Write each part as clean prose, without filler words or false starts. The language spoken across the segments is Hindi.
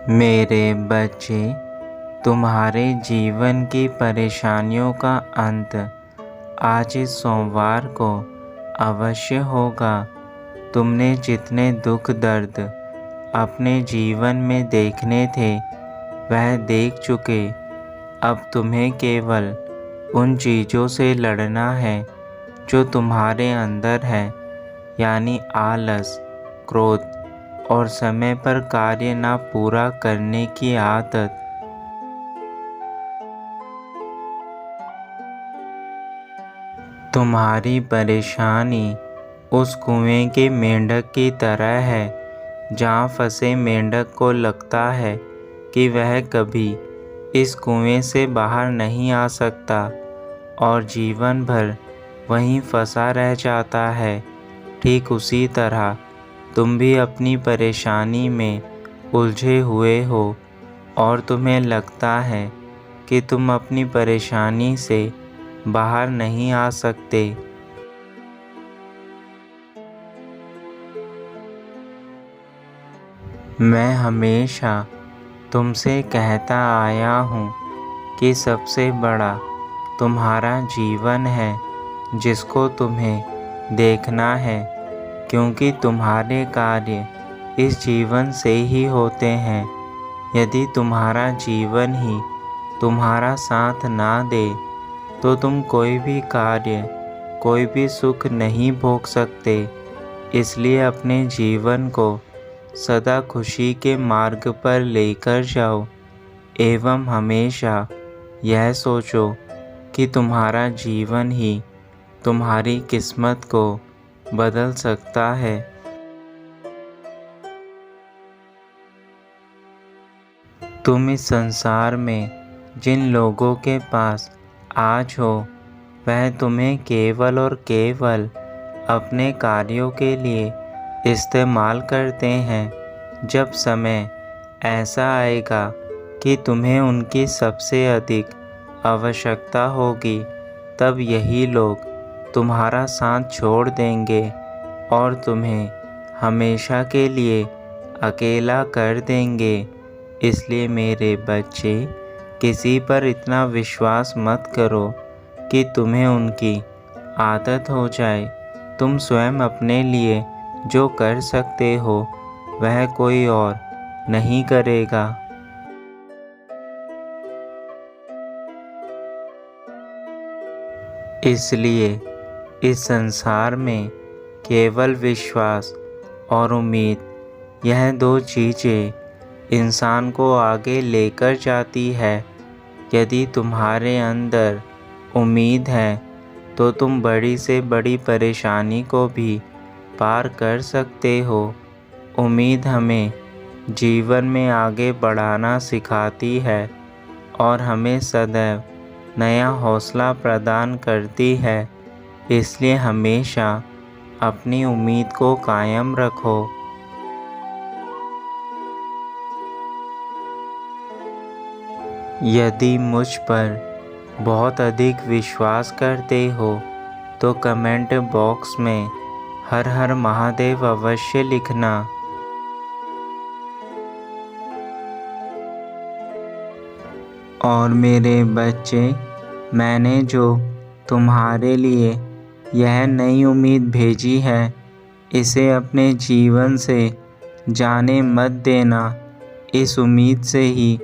मेरे बच्चे, तुम्हारे जीवन की परेशानियों का अंत आज इस सोमवार को अवश्य होगा। तुमने जितने दुख दर्द अपने जीवन में देखने थे वह देख चुके। अब तुम्हें केवल उन चीज़ों से लड़ना है जो तुम्हारे अंदर है, यानी आलस, क्रोध और समय पर कार्य ना पूरा करने की आदत। तुम्हारी परेशानी उस कुएं के मेंढक की तरह है, जहाँ फंसे मेंढक को लगता है कि वह कभी इस कुएं से बाहर नहीं आ सकता और जीवन भर वहीं फंसा रह जाता है। ठीक उसी तरह तुम भी अपनी परेशानी में उलझे हुए हो और तुम्हें लगता है कि तुम अपनी परेशानी से बाहर नहीं आ सकते। मैं हमेशा तुमसे कहता आया हूँ कि सबसे बड़ा तुम्हारा जीवन है, जिसको तुम्हें देखना है, क्योंकि तुम्हारे कार्य इस जीवन से ही होते हैं। यदि तुम्हारा जीवन ही तुम्हारा साथ ना दे तो तुम कोई भी कार्य, कोई भी सुख नहीं भोग सकते। इसलिए अपने जीवन को सदा खुशी के मार्ग पर लेकर जाओ एवं हमेशा यह सोचो कि तुम्हारा जीवन ही तुम्हारी किस्मत को बदल सकता है। तुम इस संसार में जिन लोगों के पास आज हो वह तुम्हें केवल और केवल अपने कार्यों के लिए इस्तेमाल करते हैं। जब समय ऐसा आएगा कि तुम्हें उनकी सबसे अधिक आवश्यकता होगी, तब यही लोग तुम्हारा साथ छोड़ देंगे और तुम्हें हमेशा के लिए अकेला कर देंगे। इसलिए मेरे बच्चे, किसी पर इतना विश्वास मत करो कि तुम्हें उनकी आदत हो जाए। तुम स्वयं अपने लिए जो कर सकते हो वह कोई और नहीं करेगा। इसलिए इस संसार में केवल विश्वास और उम्मीद, यह दो चीज़ें इंसान को आगे लेकर जाती है। यदि तुम्हारे अंदर उम्मीद है तो तुम बड़ी से बड़ी परेशानी को भी पार कर सकते हो। उम्मीद हमें जीवन में आगे बढ़ाना सिखाती है और हमें सदैव नया हौसला प्रदान करती है। इसलिए हमेशा अपनी उम्मीद को कायम रखो। यदि मुझ पर बहुत अधिक विश्वास करते हो तो कमेंट बॉक्स में हर हर महादेव अवश्य लिखना। और मेरे बच्चे, मैंने जो तुम्हारे लिए यह नई उम्मीद भेजी है, इसे अपने जीवन से जाने मत देना। इस उम्मीद से ही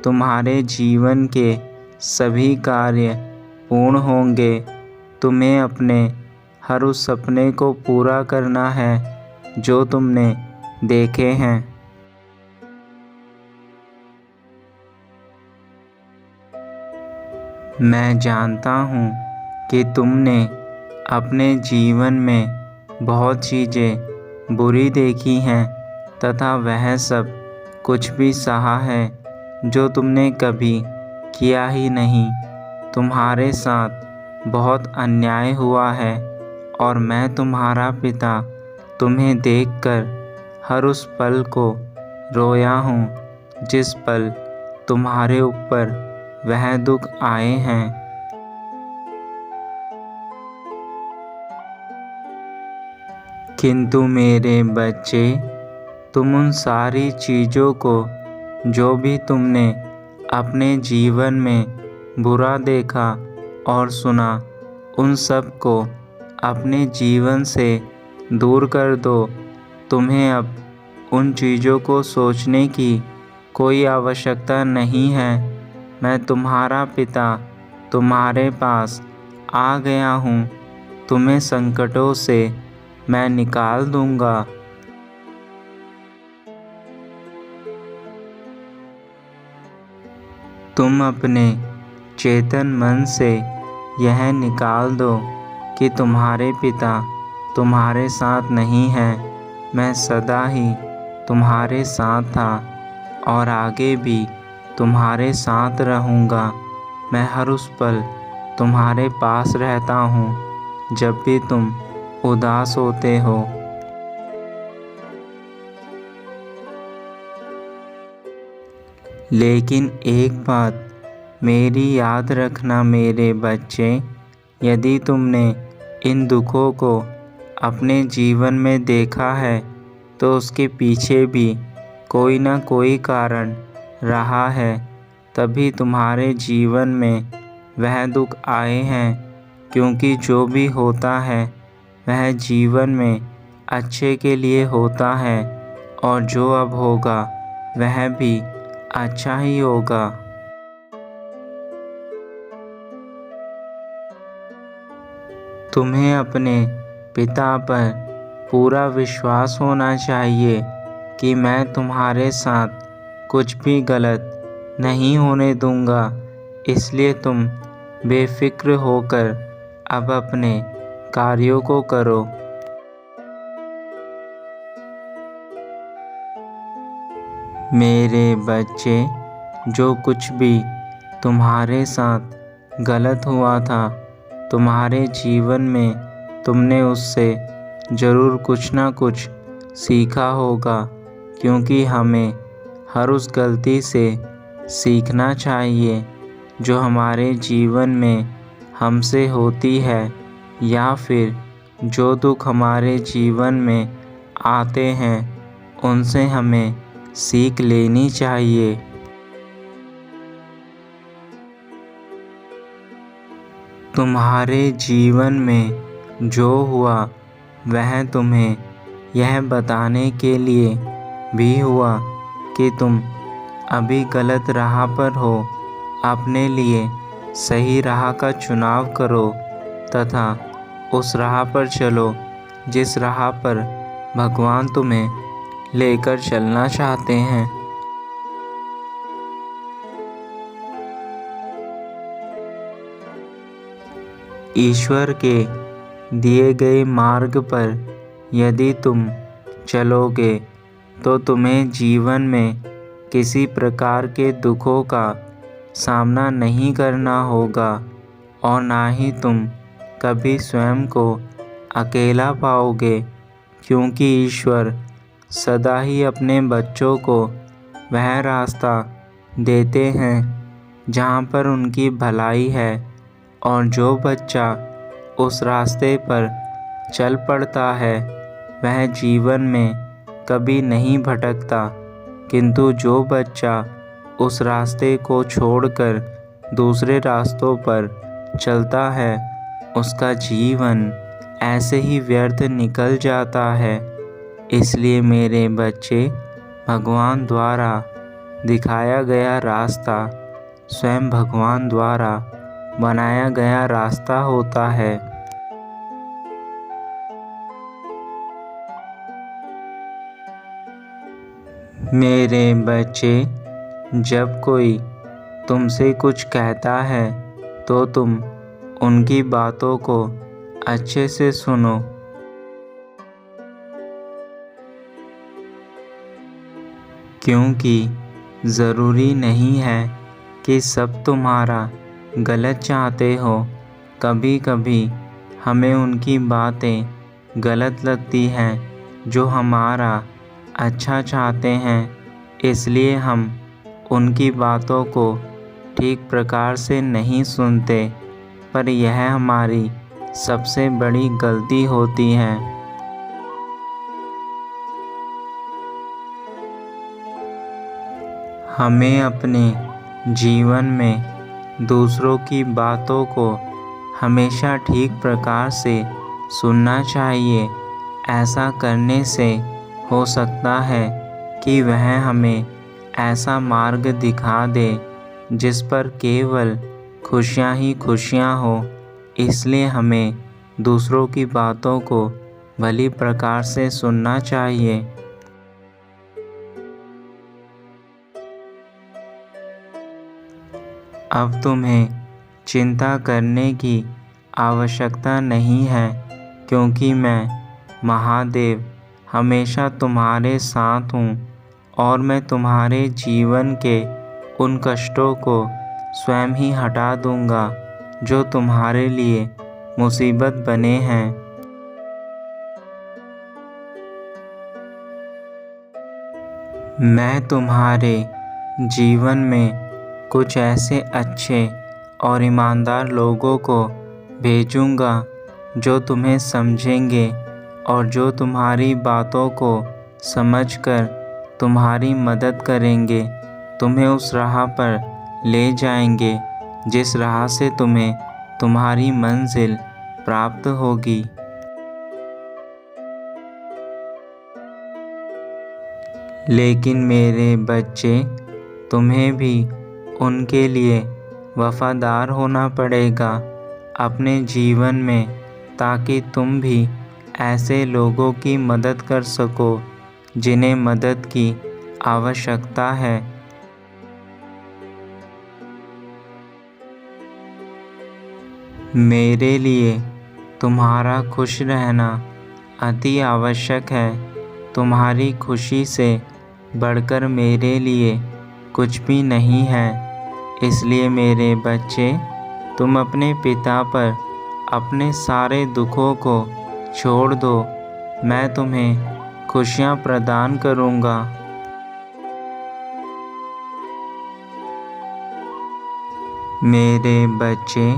तुम्हारे जीवन के सभी कार्य पूर्ण होंगे। तुम्हें अपने हर उस सपने को पूरा करना है जो तुमने देखे हैं। मैं जानता हूँ कि तुमने अपने जीवन में बहुत चीज़ें बुरी देखी हैं तथा वह सब कुछ भी सहा है जो तुमने कभी किया ही नहीं। तुम्हारे साथ बहुत अन्याय हुआ है और मैं तुम्हारा पिता तुम्हें देखकर हर उस पल को रोया हूँ जिस पल तुम्हारे ऊपर वह दुख आए हैं। किंतु मेरे बच्चे, तुम उन सारी चीज़ों को जो भी तुमने अपने जीवन में बुरा देखा और सुना, उन सब को अपने जीवन से दूर कर दो। तुम्हें अब उन चीज़ों को सोचने की कोई आवश्यकता नहीं है। मैं तुम्हारा पिता तुम्हारे पास आ गया हूँ। तुम्हें संकटों से मैं निकाल दूँगा। तुम अपने चेतन मन से यह निकाल दो कि तुम्हारे पिता तुम्हारे साथ नहीं हैं। मैं सदा ही तुम्हारे साथ था और आगे भी तुम्हारे साथ रहूँगा। मैं हर उस पल तुम्हारे पास रहता हूँ जब भी तुम उदास होते हो। लेकिन एक बात मेरी याद रखना मेरे बच्चे, यदि तुमने इन दुखों को अपने जीवन में देखा है तो उसके पीछे भी कोई न कोई कारण रहा है, तभी तुम्हारे जीवन में वह दुख आए हैं। क्योंकि जो भी होता है वह जीवन में अच्छे के लिए होता है, और जो अब होगा वह भी अच्छा ही होगा। तुम्हें अपने पिता पर पूरा विश्वास होना चाहिए कि मैं तुम्हारे साथ कुछ भी गलत नहीं होने दूंगा। इसलिए तुम बेफिक्र होकर अब अपने कार्यों को करो। मेरे बच्चे, जो कुछ भी तुम्हारे साथ गलत हुआ था तुम्हारे जीवन में, तुमने उससे ज़रूर कुछ ना कुछ सीखा होगा। क्योंकि हमें हर उस गलती से सीखना चाहिए जो हमारे जीवन में हमसे होती है, या फिर जो दुख हमारे जीवन में आते हैं उनसे हमें सीख लेनी चाहिए। तुम्हारे जीवन में जो हुआ वह तुम्हें यह बताने के लिए भी हुआ कि तुम अभी गलत राह पर हो। अपने लिए सही राह का चुनाव करो तथा उस राह पर चलो जिस राह पर भगवान तुम्हें लेकर चलना चाहते हैं। ईश्वर के दिए गए मार्ग पर यदि तुम चलोगे तो तुम्हें जीवन में किसी प्रकार के दुखों का सामना नहीं करना होगा, और ना ही तुम कभी स्वयं को अकेला पाओगे। क्योंकि ईश्वर सदा ही अपने बच्चों को वह रास्ता देते हैं जहाँ पर उनकी भलाई है, और जो बच्चा उस रास्ते पर चल पड़ता है वह जीवन में कभी नहीं भटकता। किंतु जो बच्चा उस रास्ते को छोड़कर दूसरे रास्तों पर चलता है उसका जीवन ऐसे ही व्यर्थ निकल जाता है। इसलिए मेरे बच्चे, भगवान द्वारा दिखाया गया रास्ता स्वयं भगवान द्वारा बनाया गया रास्ता होता है। मेरे बच्चे, जब कोई तुमसे कुछ कहता है तो तुम उनकी बातों को अच्छे से सुनो। क्योंकि ज़रूरी नहीं है कि सब तुम्हारा गलत चाहते हो। कभी कभी हमें उनकी बातें गलत लगती हैं जो हमारा अच्छा चाहते हैं, इसलिए हम उनकी बातों को ठीक प्रकार से नहीं सुनते। पर यह हमारी सबसे बड़ी गलती होती है। हमें अपने जीवन में दूसरों की बातों को हमेशा ठीक प्रकार से सुनना चाहिए। ऐसा करने से हो सकता है कि वह हमें ऐसा मार्ग दिखा दे जिस पर केवल खुशियाँ ही खुशियाँ हो। इसलिए हमें दूसरों की बातों को भली प्रकार से सुनना चाहिए। अब तुम्हें चिंता करने की आवश्यकता नहीं है, क्योंकि मैं महादेव हमेशा तुम्हारे साथ हूँ और मैं तुम्हारे जीवन के उन कष्टों को स्वयं ही हटा दूँगा जो तुम्हारे लिए मुसीबत बने हैं। मैं तुम्हारे जीवन में कुछ ऐसे अच्छे और ईमानदार लोगों को भेजूँगा जो तुम्हें समझेंगे और जो तुम्हारी बातों को समझकर तुम्हारी मदद करेंगे, तुम्हें उस राह पर ले जाएंगे जिस राह से तुम्हें तुम्हारी मंजिल प्राप्त होगी। लेकिन मेरे बच्चे, तुम्हें भी उनके लिए वफ़ादार होना पड़ेगा अपने जीवन में, ताकि तुम भी ऐसे लोगों की मदद कर सको जिन्हें मदद की आवश्यकता है। मेरे लिए तुम्हारा खुश रहना अति आवश्यक है। तुम्हारी खुशी से बढ़कर मेरे लिए कुछ भी नहीं है। इसलिए मेरे बच्चे, तुम अपने पिता पर अपने सारे दुखों को छोड़ दो। मैं तुम्हें खुशियाँ प्रदान करूँगा। मेरे बच्चे,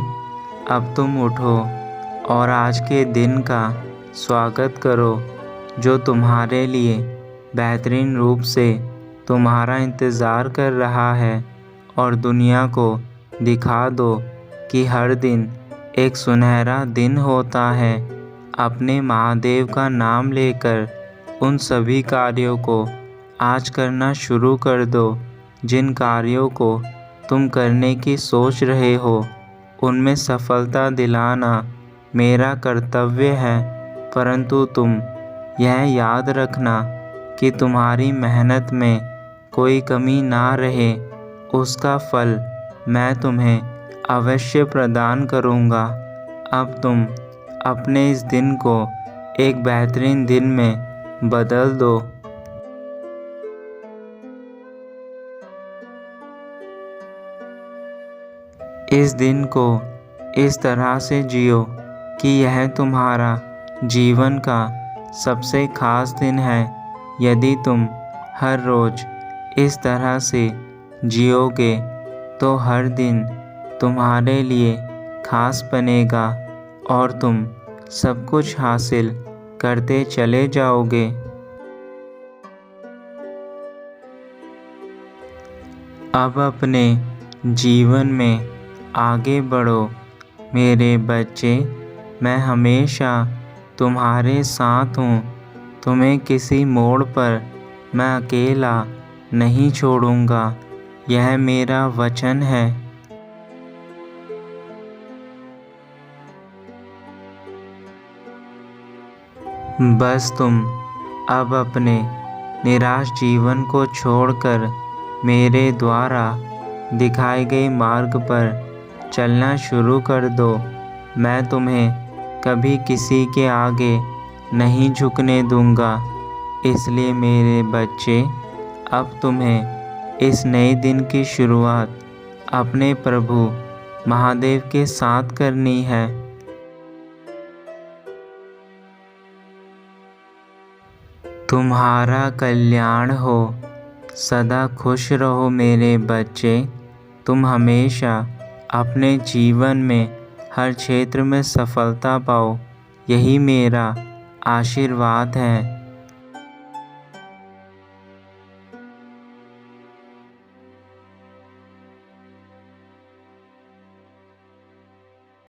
अब तुम उठो और आज के दिन का स्वागत करो जो तुम्हारे लिए बेहतरीन रूप से तुम्हारा इंतज़ार कर रहा है, और दुनिया को दिखा दो कि हर दिन एक सुनहरा दिन होता है। अपने महादेव का नाम लेकर उन सभी कार्यों को आज करना शुरू कर दो। जिन कार्यों को तुम करने की सोच रहे हो, उनमें सफलता दिलाना मेरा कर्तव्य है। परंतु तुम यह याद रखना कि तुम्हारी मेहनत में कोई कमी ना रहे। उसका फल मैं तुम्हें अवश्य प्रदान करूँगा। अब तुम अपने इस दिन को एक बेहतरीन दिन में बदल दो। इस दिन को इस तरह से जियो कि यह तुम्हारा जीवन का सबसे खास दिन है। यदि तुम हर रोज़ इस तरह से जियोगे तो हर दिन तुम्हारे लिए खास बनेगा और तुम सब कुछ हासिल करते चले जाओगे। अब अपने जीवन में आगे बढ़ो मेरे बच्चे। मैं हमेशा तुम्हारे साथ हूँ। तुम्हें किसी मोड़ पर मैं अकेला नहीं छोड़ूंगा, यह मेरा वचन है। बस तुम अब अपने निराश जीवन को छोड़कर मेरे द्वारा दिखाए गए मार्ग पर चलना शुरू कर दो। मैं तुम्हें कभी किसी के आगे नहीं झुकने दूंगा। इसलिए मेरे बच्चे, अब तुम्हें इस नए दिन की शुरुआत अपने प्रभु महादेव के साथ करनी है। तुम्हारा कल्याण हो। सदा खुश रहो मेरे बच्चे। तुम हमेशा अपने जीवन में हर क्षेत्र में सफलता पाओ, यही मेरा आशीर्वाद है।